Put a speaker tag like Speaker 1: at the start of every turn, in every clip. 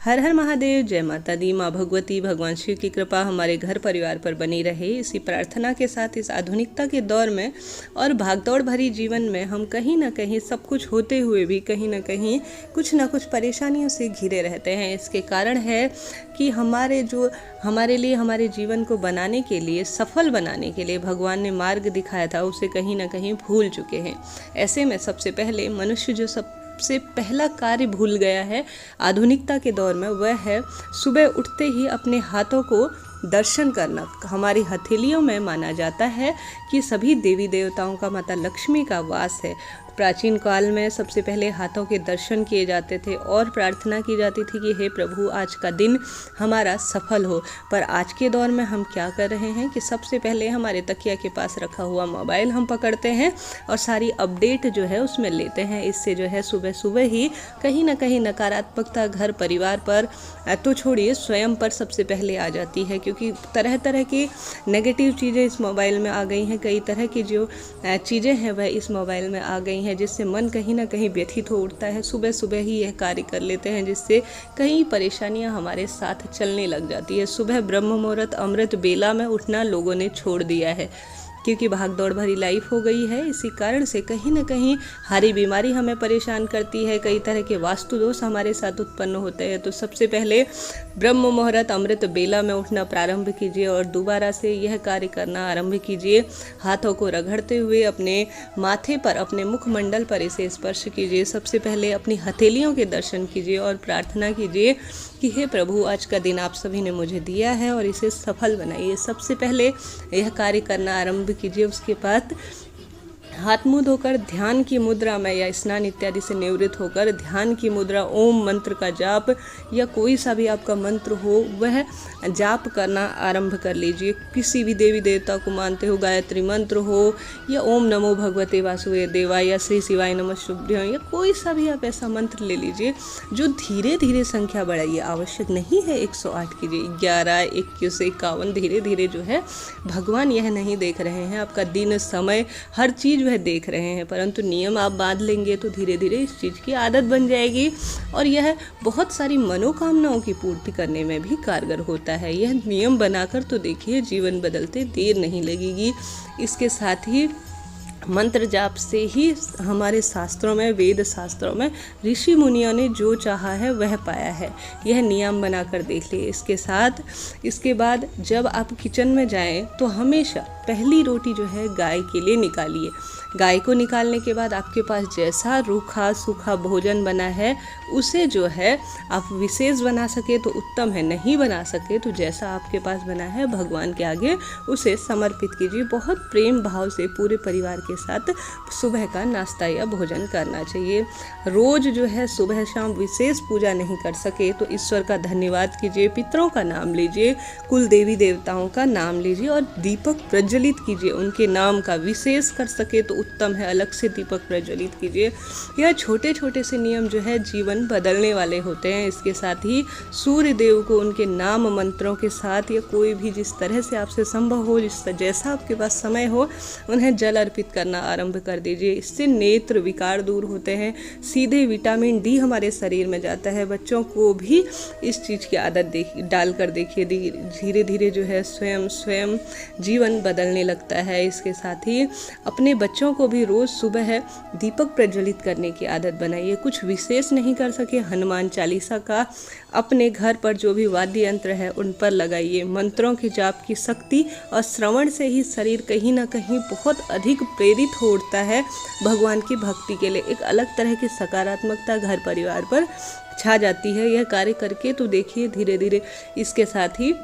Speaker 1: हर हर महादेव, जय माता दी। माँ भगवती, भगवान शिव की कृपा हमारे घर परिवार पर बनी रहे। इसी प्रार्थना के साथ इस आधुनिकता के दौर में और भागदौड़ भरी जीवन में हम कहीं ना कहीं सब कुछ होते हुए भी कहीं ना कहीं कुछ ना कुछ परेशानियों से घिरे रहते हैं। इसके कारण है कि हमारे लिए हमारे जीवन को बनाने के लिए, सफल बनाने के लिए भगवान ने मार्ग दिखाया था, उसे कहीं ना कहीं भूल चुके हैं। ऐसे में सबसे पहले मनुष्य जो सबसे पहला कार्य भूल गया है आधुनिकता के दौर में, वह है सुबह उठते ही अपने हाथों को दर्शन करना। हमारी हथेलियों में माना जाता है कि सभी देवी देवताओं का, माता लक्ष्मी का वास है। प्राचीन काल में सबसे पहले हाथों के दर्शन किए जाते थे और प्रार्थना की जाती थी कि हे प्रभु, आज का दिन हमारा सफल हो। पर आज के दौर में हम क्या कर रहे हैं कि सबसे पहले हमारे तकिया के पास रखा हुआ मोबाइल हम पकड़ते हैं और सारी अपडेट जो है उसमें लेते हैं। इससे जो है सुबह सुबह ही कहीं ना कहीं नकारात्मकता घर परिवार पर तो छोड़िए, स्वयं पर सबसे पहले आ जाती है, क्योंकि तरह तरह की नेगेटिव चीज़ें इस मोबाइल में आ गई हैं। कई तरह की जो चीज़ें हैं वह इस मोबाइल में आ गई हैं, जिससे मन कहीं ना कहीं व्यथित हो उठता है। सुबह सुबह ही यह कार्य कर लेते हैं, जिससे कई परेशानियां हमारे साथ चलने लग जाती है। सुबह ब्रह्म मुहूर्त अमृत बेला में उठना लोगों ने छोड़ दिया है, क्योंकि भागदौड़ भरी लाइफ हो गई है। इसी कारण से कहीं ना कहीं हारी बीमारी हमें परेशान करती है। कई तरह के वास्तु दोष हमारे साथ उत्पन्न होते हैं। तो सबसे पहले ब्रह्म मुहूर्त अमृत बेला में उठना प्रारंभ कीजिए और दोबारा से यह कार्य करना आरंभ कीजिए। हाथों को रगड़ते हुए अपने माथे पर, अपने मुखमंडल पर इसे स्पर्श कीजिए। सबसे पहले अपनी हथेलियों के दर्शन कीजिए और प्रार्थना कीजिए कि हे प्रभु, आज का दिन आप सभी ने मुझे दिया है और इसे सफल बनाइए। सबसे पहले यह कार्य करना आरंभ कीजिए। उसके बाद हाथ मुंह धोकर ध्यान की मुद्रा में या स्नान इत्यादि से निवृत्त होकर ध्यान की मुद्रा, ओम मंत्र का जाप या कोई सा भी आपका मंत्र हो वह जाप करना आरंभ कर लीजिए। किसी भी देवी देवता को मानते हो, गायत्री मंत्र हो या ओम नमो भगवते वासुदेवाय या श्री शिवाय नमः शुभ्रम या कोई सा भी आप ऐसा मंत्र ले लीजिए जो धीरे धीरे संख्या बढ़ाइए। आवश्यक नहीं है 108 कीजिए, 11, 21, 51 धीरे धीरे जो है। भगवान यह नहीं देख रहे हैं, आपका दिन, समय, हर चीज़ वह देख रहे हैं, परंतु नियम आप बांध लेंगे तो धीरे धीरे इस चीज़ की आदत बन जाएगी और यह बहुत सारी मनोकामनाओं की पूर्ति करने में भी कारगर होता है। यह नियम बनाकर तो देखिए, जीवन बदलते देर नहीं लगेगी। इसके साथ ही मंत्र जाप से ही हमारे शास्त्रों में, वेद शास्त्रों में ऋषि मुनियों ने जो चाहा है वह पाया है। यह नियम बनाकर देख लिए। इसके बाद जब आप किचन में जाएं तो हमेशा पहली रोटी जो है गाय के लिए निकालिए। गाय को निकालने के बाद आपके पास जैसा रूखा सूखा भोजन बना है उसे जो है आप विशेष बना सके तो उत्तम है, नहीं बना सके तो जैसा आपके पास बना है भगवान के आगे उसे समर्पित कीजिए। बहुत प्रेम भाव से पूरे परिवार के साथ सुबह का नाश्ता या भोजन करना चाहिए। रोज जो है सुबह शाम विशेष पूजा नहीं कर सके तो ईश्वर का धन्यवाद कीजिए, पितरों का नाम लीजिए, कुल देवी देवताओं का नाम लीजिए और दीपक प्रज्वलित कीजिए। उनके नाम का विशेष कर सके तो उत्तम है, अलग से दीपक प्रज्वलित कीजिए। यह छोटे छोटे से नियम जो है जीवन बदलने वाले होते हैं। इसके साथ ही सूर्य देव को उनके नाम मंत्रों के साथ या कोई भी जिस तरह से आपसे संभव हो, जैसा आपके पास समय हो, उन्हें जल अर्पित करना आरंभ कर दीजिए। इससे नेत्र विकार दूर होते हैं, सीधे विटामिन डी हमारे शरीर में जाता है। बच्चों को भी इस चीज़ की आदत डालकर देखिए, धीरे धीरे जो है स्वयं जीवन बदलने लगता है। इसके साथ ही अपने बच्चों को भी रोज़ सुबह दीपक प्रज्वलित करने की आदत बनाइए। कुछ विशेष नहीं कर सके, हनुमान चालीसा का अपने घर पर जो भी वाद्य यंत्र है उन पर लगाइए। मंत्रों के जाप की शक्ति और श्रवण से ही शरीर कहीं ना कहीं बहुत अधिक प्रेरित हो उठता है भगवान की भक्ति के लिए। एक अलग तरह की सकारात्मकता घर परिवार पर छा जाती है। यह कार्य करके तो देखिए धीरे धीरे। इसके साथ ही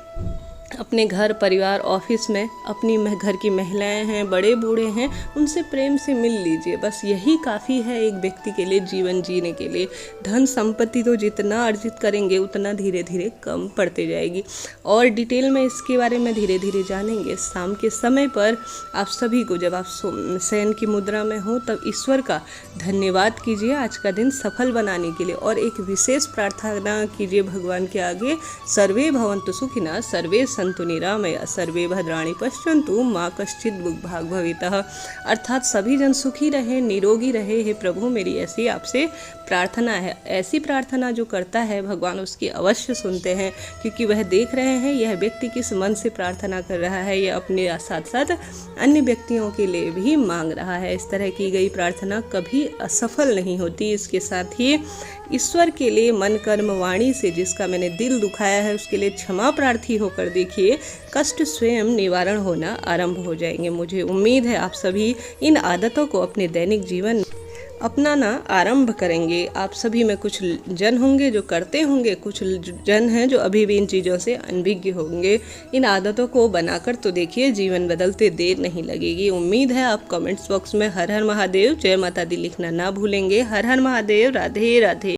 Speaker 1: अपने घर परिवार, ऑफिस में अपनी घर की महिलाएं हैं, बड़े बूढ़े हैं, उनसे प्रेम से मिल लीजिए। बस यही काफ़ी है एक व्यक्ति के लिए जीवन जीने के लिए। धन संपत्ति तो जितना अर्जित करेंगे उतना धीरे धीरे कम पड़ते जाएगी। और डिटेल में इसके बारे में धीरे धीरे जानेंगे। शाम के समय पर आप सभी को, जब आप शयन की मुद्रा में हो, तब ईश्वर का धन्यवाद कीजिए आज का दिन सफल बनाने के लिए और एक विशेष प्रार्थना कीजिए भगवान के आगे, सर्वे भवन्तु सुखिनः सर्वे सन्तु निरामया सर्वे भद्राणि पश्यन्तु माँ कश्चित् दुर्भाग् भवेतः। अर्थात सभी जन सुखी रहे, निरोगी रहे। हे प्रभु, मेरी ऐसी आपसे प्रार्थना है। ऐसी प्रार्थना जो करता है भगवान उसकी अवश्य सुनते हैं, क्योंकि वह देख रहे हैं यह व्यक्ति किस मन से प्रार्थना कर रहा है। यह अपने साथ साथ अन्य व्यक्तियों के लिए भी मांग रहा है। इस तरह की गई प्रार्थना कभी असफल नहीं होती। इसके साथ ही ईश्वर के लिए मन कर्म वाणी से जिसका मैंने दिल दुखाया है उसके लिए क्षमा प्रार्थी होकर देखिए, कष्ट स्वयं निवारण होना आरंभ हो जाएंगे। मुझे उम्मीद है आप सभी इन आदतों को अपने दैनिक जीवन में अपनाना आरंभ करेंगे। आप सभी में कुछ जन होंगे जो करते होंगे, कुछ जन हैं जो अभी भी इन चीज़ों से अनभिज्ञ होंगे। इन आदतों को बनाकर तो देखिए, जीवन बदलते देर नहीं लगेगी। उम्मीद है आप कमेंट्स बॉक्स में हर हर महादेव, जय माता दी लिखना ना भूलेंगे। हर हर महादेव, राधे राधे।